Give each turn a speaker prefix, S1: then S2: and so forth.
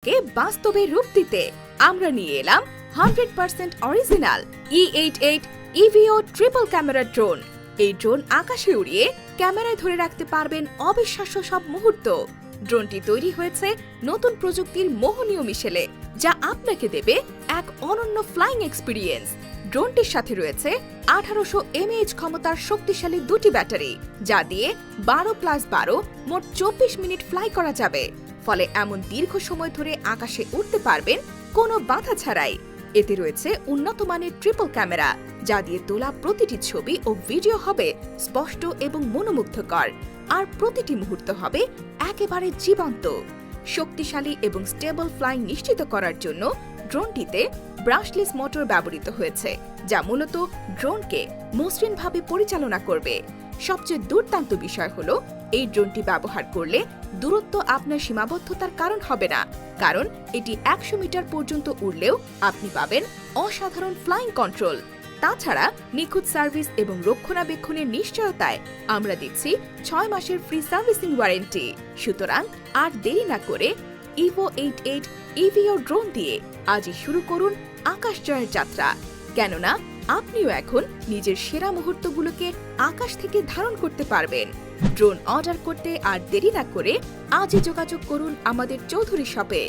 S1: কে বাস্তবে রূপ দিতে আমরা নিয়ে এলাম 100% original E88 EVO triple camera drone. এই ড্রোন আকাশে উড়িয়ে ক্যামেরায় ধরে রাখতে পারবেন অবিশ্বাস্য সব মুহূর্ত। ড্রোনটি তৈরি হয়েছে নতুন প্রযুক্তির মোহনীয় মিশেলে, যা আপনাকে দেবে এক অনন্য ফ্লাইং এক্সপিরিয়েন্স। ড্রোনটির সাথে রয়েছে 1800 mAh ক্ষমতার শক্তিশালী দুটি ব্যাটারি, যা দিয়ে 12+12 মোট 24 মিনিট ফ্লাই করা যাবে। ফলে এমন দীর্ঘ সময় ধরে আকাশে উঠতে পারবেন কোনো বাধা ছাড়াই। এতে রয়েছে উন্নত মানের ট্রিপল ক্যামেরা, যা দিয়ে তোলা প্রতিটি ছবি ও ভিডিও হবে স্পষ্ট এবং মনোমুগ্ধকর, আর প্রতিটি মুহূর্ত হবে একেবারে জীবন্ত। শক্তিশালী এবং স্টেবল ফ্লাইং নিশ্চিত করার জন্য ড্রোনটিতে ব্রাশলেস মোটর ব্যবহৃত হয়েছে, যা মূলত ড্রোনকে মসৃণভাবে পরিচালনা করবে। সবচেয়ে দুর্দান্ত বিষয় হলো, এই ড্রোনটি ব্যবহার করলে দূরত্ব আপনার সীমাবদ্ধতার কারণ হবে না, কারণ এটি 100 মিটার পর্যন্ত উড়লেও আপনি পাবেন অসাধারণ ফ্লাইং কন্ট্রোল। তাছাড়া নিখুঁত সার্ভিস এবং রক্ষণাবেক্ষণের নিশ্চয়তায় আমরা দিচ্ছি 6 মাসের ফ্রি সার্ভিসিং ওয়ারেন্টি। সুতরাং আর দেরি না করে EVO88 EVO ড্রোন দিয়ে আজই শুরু করুন আকাশ জয়ের যাত্রা। কেননা আপনিও এখন নিজের সেরা মুহূর্তগুলোকে আকাশ থেকে ধারণ করতে পারবেন। ড্রোন অর্ডার করতে আর দেরি না করে আজই যোগাযোগ করুন আমাদের চৌধুরী শপে।